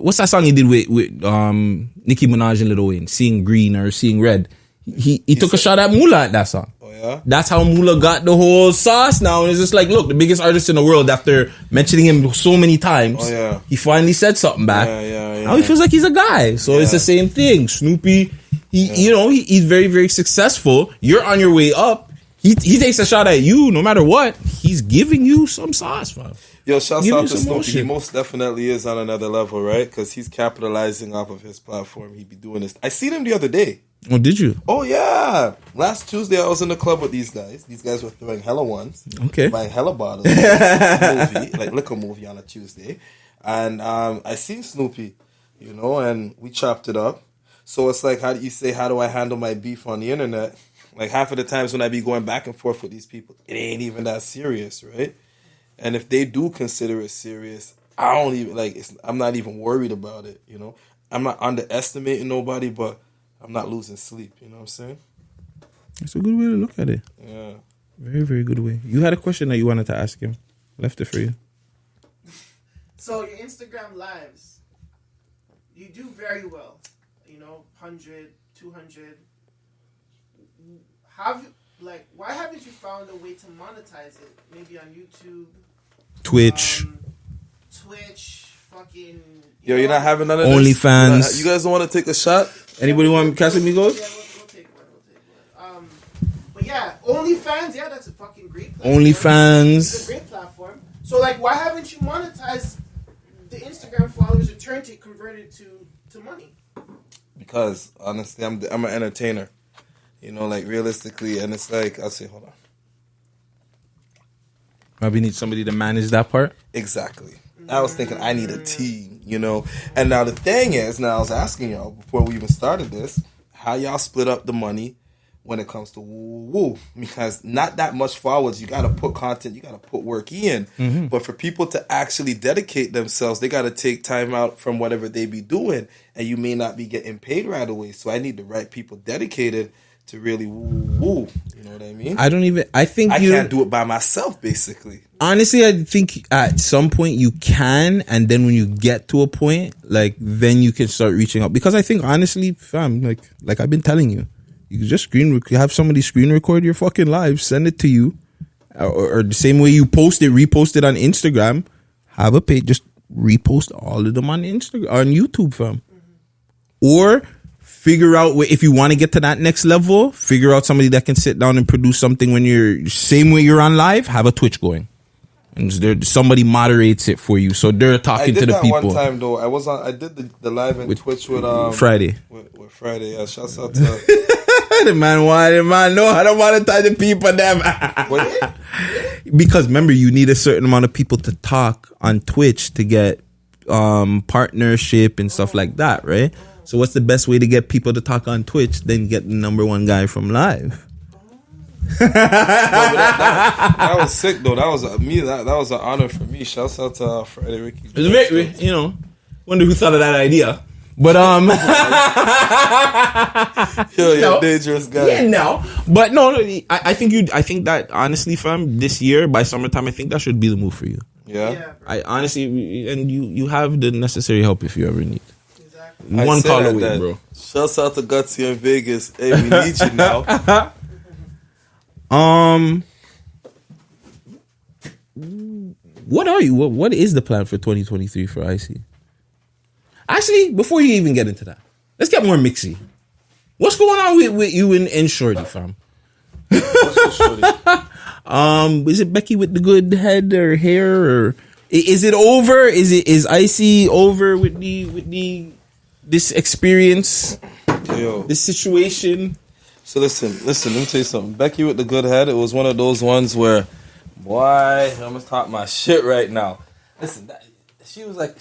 what's that song he did with Nicki Minaj and Lil Wayne? Seeing Green or Seeing Red. He took a shot at Mula at that song. Oh yeah. That's how Mula got the whole sauce now. And it's just like, look, the biggest artist in the world, after mentioning him so many times, he finally said something back. Now he feels like he's a guy. So it's the same thing. Snoopy, he's very, very successful. You're on your way up. He takes a shot at you no matter what. He's giving you some sauce, man. Yo, shouts out to Snoopy. He most definitely is on another level, right? Because he's capitalizing off of his platform. He be doing this. I seen him the other day. Oh, did you? Oh, yeah. Last Tuesday, I was in the club with these guys. These guys were throwing hella ones. Okay. Buying hella bottles. Liquor movie on a Tuesday. And I seen Snoopy, and we chopped it up. So it's like, how do I handle my beef on the internet? Like, half of the times when I be going back and forth with these people, it ain't even that serious, right? And if they do consider it serious, I'm not even worried about it, I'm not underestimating nobody, but I'm not losing sleep, you know what I'm saying? That's a good way to look at it. Yeah. Very, very good way. You had a question that you wanted to ask him. Left it for you. So your Instagram lives, you do very well. 100, 200. Why haven't you found a way to monetize it? Maybe on YouTube, Twitch, fucking. Yo, you're not having none of this? OnlyFans. You guys don't want to take a shot? Anybody want Casamigos? Yeah, we'll take one. But yeah, OnlyFans. Yeah, that's a fucking great platform. OnlyFans. It's a great platform. So why haven't you monetized the Instagram followers or converted it to money? Because honestly, I'm an entertainer. Realistically, and it's like, I'll say, hold on. Maybe need somebody to manage that part. Exactly. I was thinking I need a team, And now the thing is, I was asking y'all before we even started this, how y'all split up the money when it comes to woo. Because not that much forwards. You got to put content, you got to put work in. Mm-hmm. But for people to actually dedicate themselves, they got to take time out from whatever they be doing. And you may not be getting paid right away. So I need the right people dedicated to really woo. You know what I mean? I can't do it by myself, basically. Honestly, I think at some point you can, and then when you get to a point, then you can start reaching out. Because I think, honestly, fam, like I've been telling you, you can just have somebody screen record your fucking live, send it to you, or the same way you repost it on Instagram, have a page, just repost all of them on YouTube, fam. Or figure out, if you want to get to that next level, figure out somebody that can sit down and produce something when same way you're on live, have a Twitch going. And somebody moderates it for you. So they're talking to the people. I did that one time, though. I did the live in Twitch with Friday. With Friday, yeah. Shouts out to the man know how to monetize the people, them. Because remember, you need a certain amount of people to talk on Twitch to get partnership and stuff like that, right? So what's the best way to get people to talk on Twitch? Then get the number one guy from live. That was sick though. That was that was an honor for me. Shouts out to Friday Ricky. Wonder who thought of that idea. But you're a dangerous guy. Yeah, no. But no, I think that honestly, fam, this year by summertime, I think that should be the move for you. Yeah. I honestly, and you have the necessary help if you ever need. I one call away, bro. Shouts out to Gutsy in Vegas. Hey, we need you now. What are you? What is the plan for 2023 for Icy? Actually, before you even get into that, let's get more mixy. What's going on with you and Shorty, fam? What's Shorty? Is it Becky with the good head or hair, or is it over? Is Icy over with this experience, this situation? So listen, let me tell you something. Becky with the good head, it was one of those ones where, boy, I'm gonna talk my shit right now. Listen, she was like,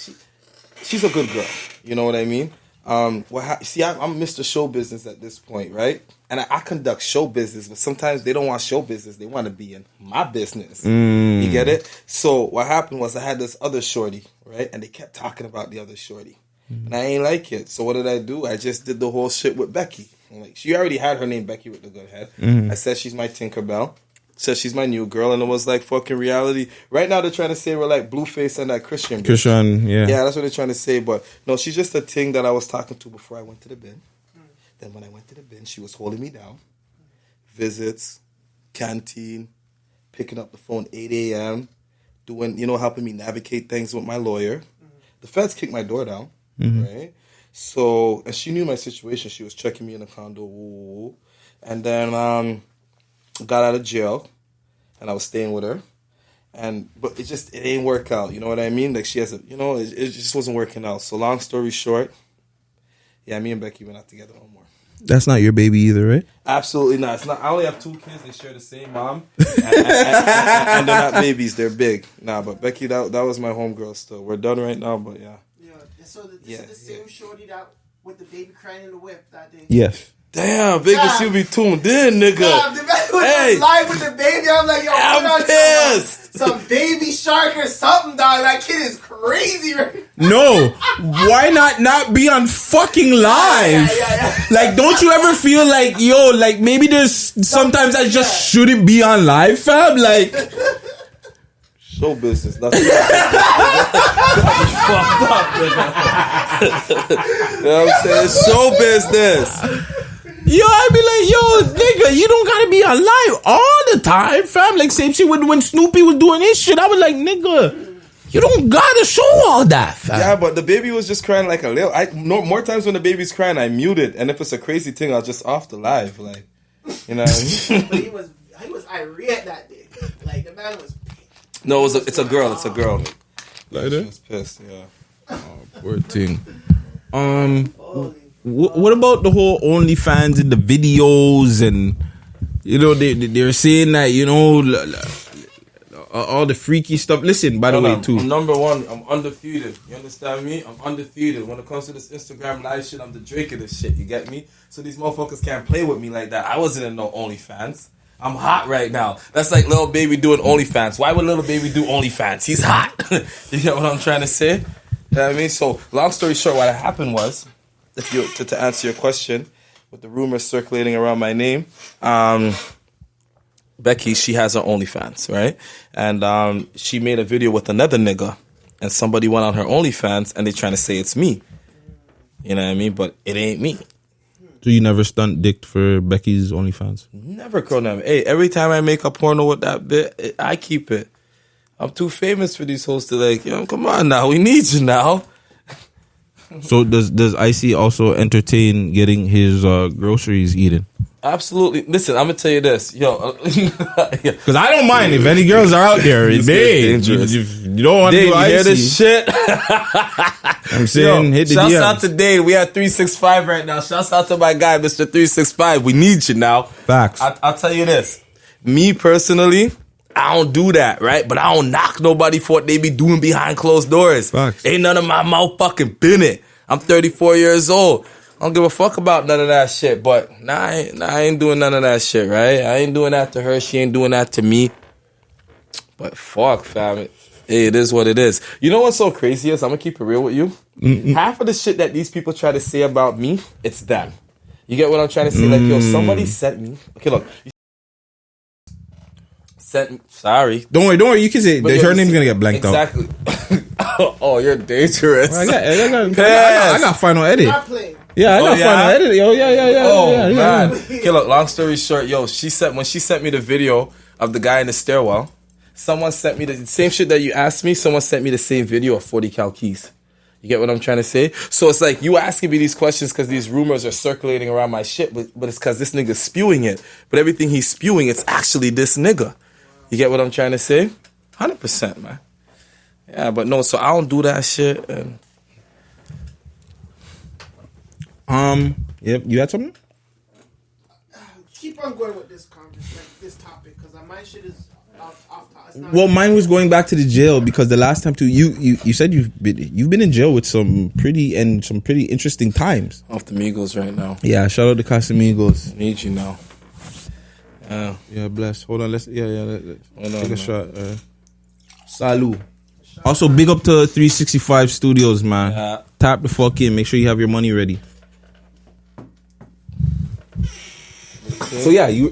she's a good girl. You know what I mean? I'm Mr. Show Business at this point, right? And I conduct show business, but sometimes they don't want show business. They want to be in my business. You get it? So what happened was I had this other shorty, right? And they kept talking about the other shorty. And I ain't like it. So what did I do? I just did the whole shit with Becky. She already had her name Becky with the good head. I said she's my Tinkerbell. Said she's my new girl, and it was like fucking reality. Right now they're trying to say we're like Blueface and that Christian bitch. Christian, yeah. Yeah, that's what they're trying to say. But no, she's just a thing that I was talking to before I went to the bin. Then when I went to the bin, she was holding me down. Visits, canteen, picking up the phone 8 a.m., doing, helping me navigate things with my lawyer. The feds kicked my door down, right? So, and she knew my situation. She was checking me in the condo. Woo. And then got out of jail, and I was staying with her. But it ain't work out. You know what I mean? Like she has it just wasn't working out. So long story short, yeah, me and Becky were not together no more. That's not your baby either, right? Absolutely not. It's not. I only have 2 kids. They share the same mom, and they're not babies. They're big. Nah, but Becky, that was my homegirl. Still, we're done right now. But yeah. Yeah. So this is the same shorty that with the baby crying in the whip that day. Yes. Damn, Vegas, you be tuned in, nigga. Nah, the man was live with the baby. I'm like, yo, I'm pissed. Some baby shark or something, dog. That kid is crazy, right? No, why not be on fucking live? Yeah. Like, don't you ever feel like, yo, like maybe there's sometimes I just shouldn't be on live, fam? Like, show business, nothing. Fucked up, nigga. You know what I'm saying? Show business. yo, I be like, yo, nigga, you don't gotta be on live all the time, fam. Like, same shit when Snoopy was doing his shit. I was like, nigga, you don't gotta show all that, fam. Yeah, but the baby was just crying like a little. More times when the baby's crying, I mute it, and if it's a crazy thing, I'll just off the live, like, you know what I mean? But he was irate that day. Like the man was. No, it's a girl. It's a girl. Like She that? was pissed. Yeah. Oh, poor thing. What about the whole OnlyFans and the videos and they're saying that all the freaky stuff. Listen, by the way, too. I'm number one. I'm undefeated. You understand me? I'm undefeated. When it comes to this Instagram live shit, I'm the Drake of this shit. You get me? So these motherfuckers can't play with me like that. I wasn't in no OnlyFans. I'm hot right now. That's like Lil Baby doing OnlyFans. Why would Lil Baby do OnlyFans? He's hot. You know what I'm trying to say? You know what I mean? So, long story short, what happened was, to answer your question, with the rumors circulating around my name, Becky, she has her OnlyFans, right? And she made a video with another nigga, and somebody went on her OnlyFans, and they trying to say it's me. You know what I mean? But it ain't me. So you never stunt dicked for Becky's OnlyFans? Never, Cronam. Hey, every time I make a porno with that bit, I keep it. I'm too famous for these hoes to like, come on now, we need you now. So does Icy also entertain getting his groceries eaten? Absolutely. Listen, I'm gonna tell you this, because I don't mind if any girls are out there. You don't want to do you Icy. hear this shit? I'm saying, hit the shouts DM. out to Dave. We at 365 right now. Shouts out to my guy, Mr. 365. We need you now. Facts. I'll tell you this. Me personally, I don't do that, right? But I don't knock nobody for what they be doing behind closed doors. Facts. Ain't none of my mouth fucking business. I'm 34 years old. I don't give a fuck about none of that shit. But I ain't doing none of that shit, right? I ain't doing that to her. She ain't doing that to me. But fuck, fam. Hey, it is what it is. You know what's so crazy is? I'm gonna keep it real with you. Half of the shit that these people try to say about me, it's them. You get what I'm trying to say? Like, yo, somebody sent me. Okay, look. Sorry. Don't worry. You can say her name's gonna get blanked out. Exactly. Oh, you're dangerous. I got final edit. Yeah, I got final edit. Yo, yeah. Oh man. Okay, look. Long story short, yo, when she sent me the video of the guy in the stairwell, someone sent me the same shit that you asked me. Someone sent me the same video of 40 cal keys. You get what I'm trying to say? So it's like you asking me these questions because these rumors are circulating around my shit, but it's because this nigga's spewing it. But everything he's spewing, it's actually this nigga. You get what I'm trying to say? 100%, man. Yeah, but no, so I don't do that shit. And Yep. You had something? Keep on going with this conversation, this topic, because my shit is off topic. Well, mine was going back to the jail because the last time too, you said you've been in jail with some pretty interesting times. Off the Migos right now. Yeah, shout out to Casamigos. Need you now. Yeah, bless. Hold on, let's take a shot. Salud. Also, big up to 365 Studios, man. Yeah. Tap the fuck in. Make sure you have your money ready. So yeah, you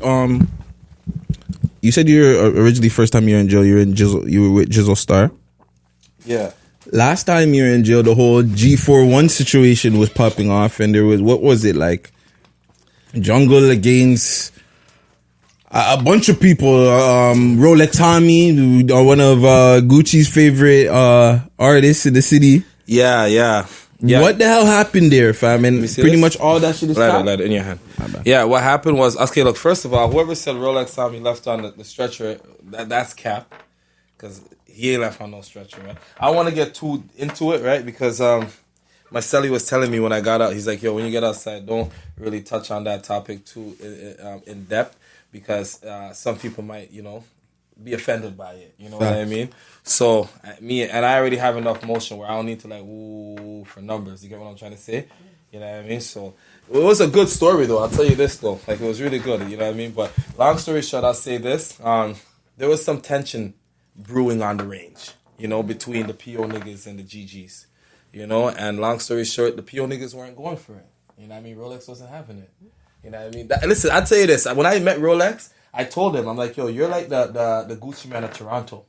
you said you're originally first time you're in jail. You were with Jizzle Star. Yeah. Last time you were in jail, the whole G41 situation was popping off, and there was, what was it like? Jungle against a bunch of people. Rolex Hami, one of Gucci's favorite artists in the city. Yeah. What the hell happened there, fam? And pretty much all that shit is Light it in your hand. Yeah, what happened was, okay, look, first of all, whoever said Rolex Hami left on the stretcher, that's cap. Because he ain't left on no stretcher, right? I want to get too into it, right? Because my celly was telling me when I got out, he's like, yo, when you get outside, don't really touch on that topic too in depth, because some people might, be offended by it. You know what I mean? So I already have enough motion where I don't need to like woo for numbers. You get what I'm trying to say? You know what I mean? So it was a good story though. I'll tell you this though, like it was really good. You know what I mean? But long story short, I'll say this: there was some tension brewing on the range, between the PO niggas and the GGs. And long story short, the PO niggas weren't going for it. You know what I mean? Rolex wasn't having it. You know what I mean? Listen, I'll tell you this. When I met Rolex, I told him, I'm like, yo, you're like the Gucci man of Toronto.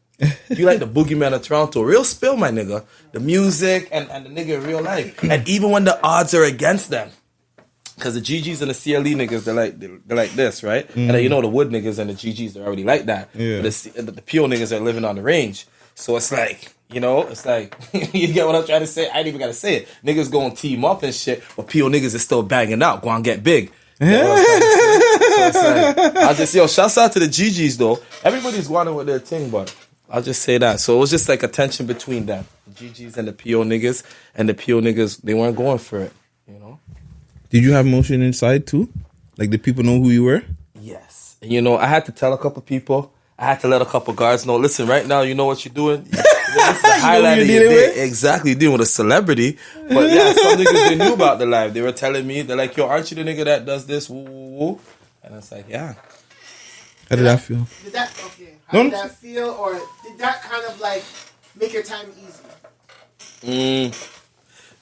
You like the boogeyman of Toronto. Real spill, my nigga. The music and the nigga in real life. And even when the odds are against them. Because the GGs and the CLE niggas, they're like this, right? And then the Wood niggas and the GGs, they're already like that. Yeah. But the PO niggas are living on the range. So it's like, it's like, you get what I'm trying to say? I ain't even got to say it. Niggas going team up and shit, but PO niggas is still banging out. Go on, get big. You know what I'm trying to say? So it's like, shouts out to the GGs though. Everybody's going with their thing, but I'll just say that. So it was just like a tension between them. The GGs and the PO niggas. And the PO niggas, they weren't going for it, Did you have motion inside too? Like, did people know who you were? Yes. And I had to tell a couple people. I had to let a couple guards know, listen, right now, you know what you're doing? This is the highlight of your day. Exactly. You're dealing with a celebrity. But yeah, some niggas, they knew about the live. They were telling me, they're like, yo, aren't you the nigga that does this? Woo, woo, woo. And it's like, yeah. How did that feel? How did that feel? Or did that kind of like make your time easy?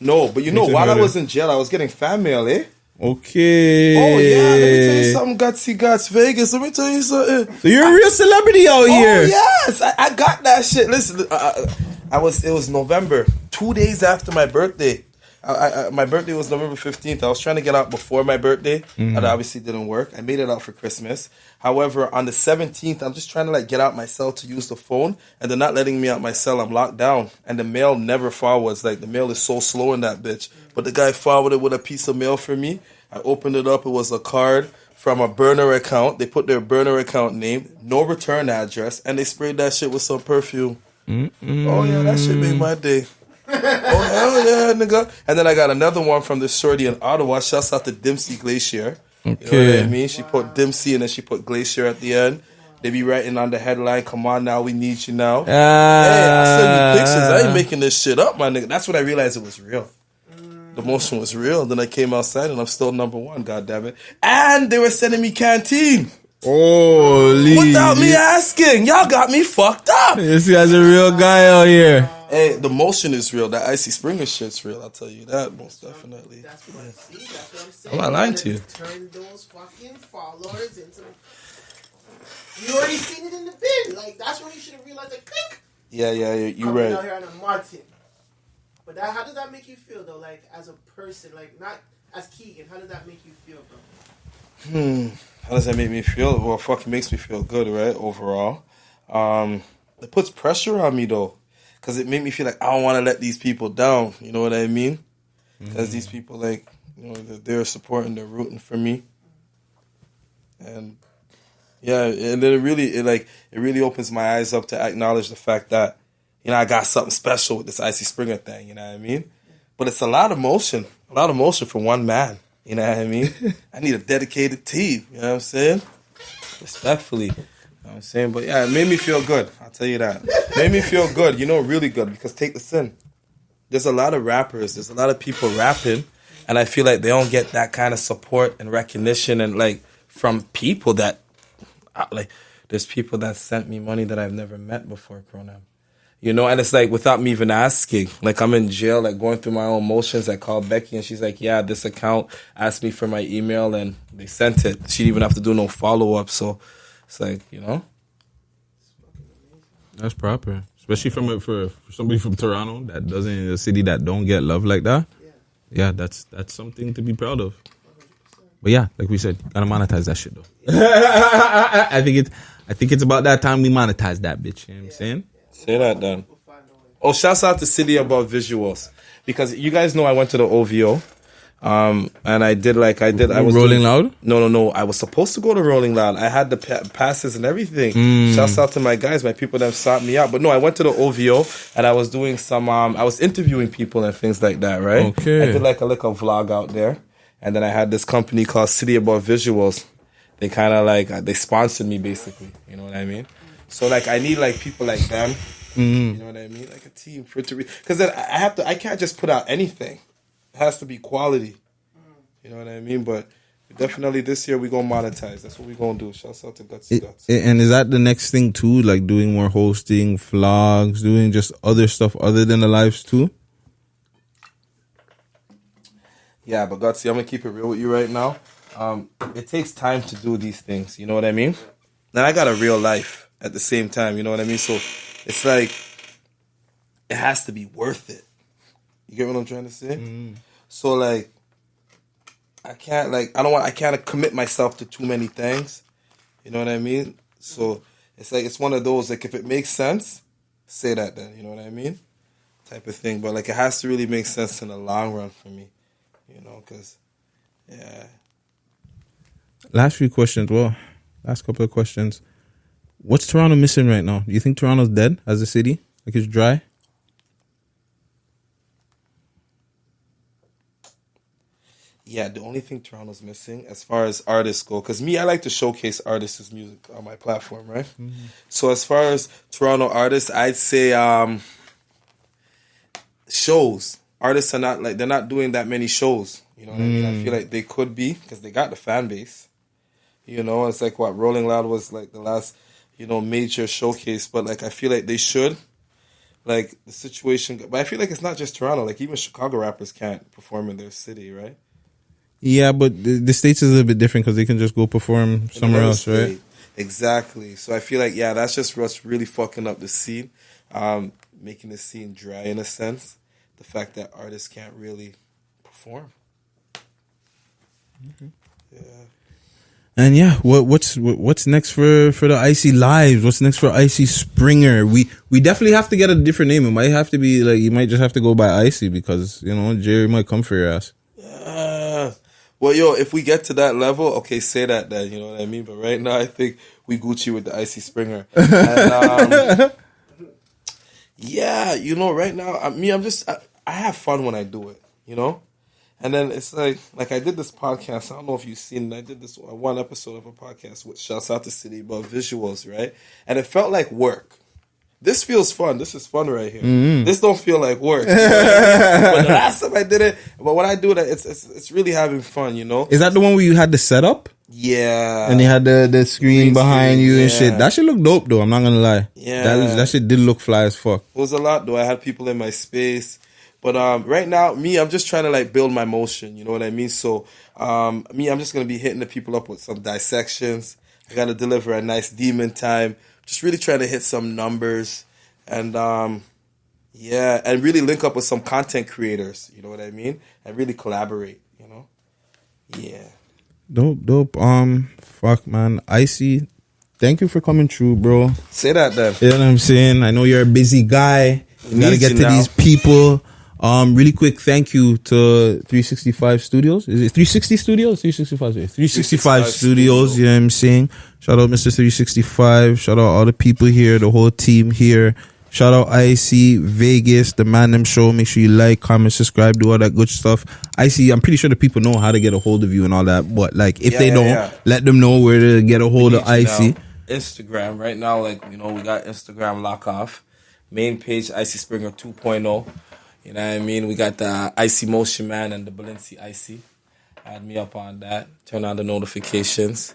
No, but while I was in jail, I was getting fan mail, eh? Okay. Oh, yeah, let me tell you something, Gutsy Vegas. Let me tell you something. So you're a real celebrity out here. Oh, yes. I got that shit. Listen, it was November, 2 days after my birthday. My birthday was November 15th. I was trying to get out before my birthday. That obviously didn't work. I made it out for Christmas. However, on the 17th, I'm just trying to get out my cell to use the phone, and they're not letting me out my cell. I'm locked down, and the mail never forwards. Like, the mail is so slow in that bitch. But the guy forwarded with a piece of mail for me. I opened it up. It was a card from a burner account. They put their burner account name, no return address, and they sprayed that shit with some perfume. Oh, yeah, that shit made my day. Oh, hell yeah, nigga. And then I got another one from this shorty in Ottawa. Shouts out to Dempsey Glacier. Okay. You know what I mean? She put Dempsey and then she put Glacier at the end. They be writing on the headline, come on now, we need you now. Hey, I send you pictures. I ain't making this shit up, my nigga. That's when I realized it was real. The motion was real. Then I came outside and I'm still number one, goddammit. And they were sending me canteen. Holy. Without me asking. Y'all got me fucked up. This guy's a real guy out here. Hey, the motion is real. That Icy Springer shit's real. I'll tell you that most definitely. That's what I'm saying. I'm not lying to you. Turn those fucking followers into... You already seen it in the bin. Like, that's when you should have realized, like, click. Yeah, you're Coming right. out here on a Martin. But how does that make you feel, though? Like, as a person, like, not as Keegan, how does that make you feel, bro? How does that make me feel? Well, fuck, it makes me feel good, right? Overall. It puts pressure on me, though. Because it made me feel like I don't want to let these people down. You know what I mean? Because these people, like, they're supporting, they're rooting for me. And, yeah, and then it really opens my eyes up to acknowledge the fact that, I got something special with this Icy Springer thing, you know what I mean? But it's a lot of motion for one man, you know what I mean? I need a dedicated team, you know what I'm saying? Respectfully, you know what I'm saying? But yeah, it made me feel good, I'll tell you that. It made me feel good, really good, because take this in. There's a lot of rappers, there's a lot of people rapping, and I feel like they don't get that kind of support and recognition and, like, from people that, like, there's people that sent me money that I've never met before, Cronam. And it's like without me even asking. Like, I'm in jail, like going through my own motions. I called Becky and she's like, yeah, this account asked me for my email and they sent it. She didn't even have to do no follow-up. So it's like, That's proper, especially for somebody from Toronto that doesn't in a city that don't get love like that. Yeah, that's something to be proud of. But yeah, like we said, gotta monetize that shit though. I think it's about that time we monetize that bitch. You know what I'm saying? Say that then. Oh, shouts out to City About Visuals, because you guys know I went to the OVO. And I was Rolling Loud? No. I was supposed to go to Rolling Loud. I had the passes and everything. Shouts out to my guys, my people that sought me out. But no, I went to the OVO and I was doing some, I was interviewing people and things like that, right? Okay. I did like a little vlog out there. And then I had this company called City About Visuals. They kind of like, they sponsored me basically. You know what I mean? So like, I need like people like them. You know what I mean? Like a team for it to because then I can't just put out anything. It has to be quality. You know what I mean? But definitely this year we're going to monetize. That's what we're going to do. Shouts out to Gutsy Guts. And is that the next thing too? Like doing more hosting, vlogs, doing just other stuff other than the lives too? Yeah, but Gutsy, I'm going to keep it real with you right now. It takes time to do these things. You know what I mean? And I got a real life at the same time. You know what I mean? So it's like, it has to be worth it. You get what I'm trying to say? So like, I can't commit myself to too many things. You know what I mean? So it's like, it's one of those, like, if it makes sense, say that then, you know what I mean? Type of thing. But like, it has to really make sense in the long run for me, you know, because, yeah. Last couple of questions. What's Toronto missing right now? Do you think Toronto's dead as a city? Like it's dry? Yeah, the only thing Toronto's missing as far as artists go, because I like to showcase artists' music on my platform, right? So as far as Toronto artists, I'd say shows. Artists are they're not doing that many shows. You know what I mean? I feel like they could be, because they got the fan base. You know, it's like what Rolling Loud was like the last, major showcase, but like I feel like they should. Like the situation, but I feel like it's not just Toronto. Like even Chicago rappers can't perform in their city, right? Yeah, but the States is a little bit different because they can just go perform somewhere else, right? Exactly. So I feel like, yeah, that's just what's really fucking up the scene, making the scene dry in a sense. The fact that artists can't really perform. Yeah. And yeah, what's next for the Icy Lives? What's next for Icy Springer? We definitely have to get a different name. It might have to be like, you might just have to go by Icy because Jerry might come for your ass. Well, yo, if we get to that level, okay, say that then, you know what I mean? But right now, I think we Gucci with the Icy Springer. And, yeah, right now, I have fun when I do it, And then it's like I did this podcast. I don't know if you've seen it. I did this one episode of a podcast with shouts out to City about visuals, right? And it felt like work. This feels fun. This is fun right here. This don't feel like work. But the last time I did it, but when I do that, it's really having fun, Is that the one where you had the setup? Yeah. And you had the screen behind you and shit. That shit look dope though, I'm not gonna lie. Yeah. That shit did look fly as fuck. It was a lot though. I had people in my space. But right now, I'm just trying to like build my motion, you know what I mean? So I'm just gonna be hitting the people up with some dissections. I gotta deliver a nice demon time. Just really trying to hit some numbers and and really link up with some content creators, you know what I mean? And really collaborate, Yeah. Dope. Fuck man. Icy, thank you for coming through, bro. Say that then. You know what I'm saying? I know you're a busy guy. You gotta get to these people. Really quick, thank you to 365 Studios. Is it 360 Studios? 365. 365 Studios, you know what I'm saying? Shout out Mr. 365. Shout out all the people here, the whole team here. Shout out Icy, Vegas, the Man Dem Show. Make sure you like, comment, subscribe, do all that good stuff. Icy, I'm pretty sure the people know how to get a hold of you and all that. But like, if they don't, let them know where to get a hold of Icy. Instagram. Right now, we got Instagram lock off. Main page, Icy Springer 2.0. You know what I mean? We got the Icy Motion Man and the Balenci Icy. Add me up on that. Turn on the notifications.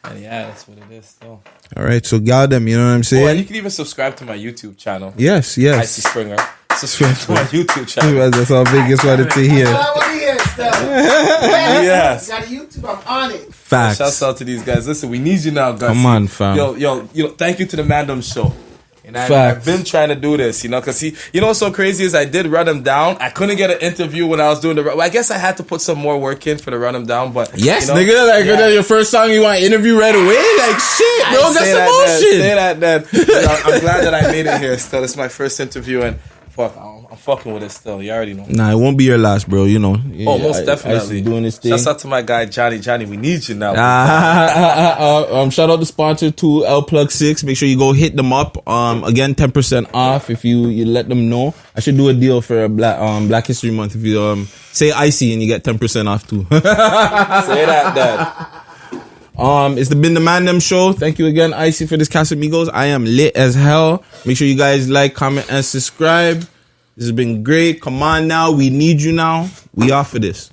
And yeah, that's what it is still. All right, so got them, you know what I'm saying? Oh, and you can even subscribe to my YouTube channel. Yes. Icy Springer. Subscribe to my YouTube channel. That's all Vegas wanted to hear. I want to hear stuff. Yes. Got a YouTube, I'm on it. Facts. Shouts out to these guys. Listen, we need you now, guys. Come on, fam. Yo, thank you to the Man Dem Show. And I've Facts. been trying to do this, you know, because you know what's so crazy is I did run him down. I couldn't get an interview when I was doing well, I guess I had to put some more work in for the run him down, but Yes, you know, nigga. Like your first song, you want to interview right away? Like shit, bro. That's some bullshit. Say that, then. I'm glad that I made it here. Still, it's my first interview, and fuck, I'm fucking with it still. You already know. Nah, it won't be your last, bro. You know. Oh, most definitely. Doing this thing. Shouts out to my guy Johnny. Johnny, we need you now. Shout out the sponsor to L Plug 6. Make sure you go hit them up. Again, 10% off if you let them know. I should do a deal for Black History Month if you say Icy and you get 10% off too. Say that, Dad. It's been the Man Dem Show. Thank you again, Icy, for this Casamigos. I am lit as hell. Make sure you guys like, comment, and subscribe. This has been great. Come on now. We need you now. We off for this.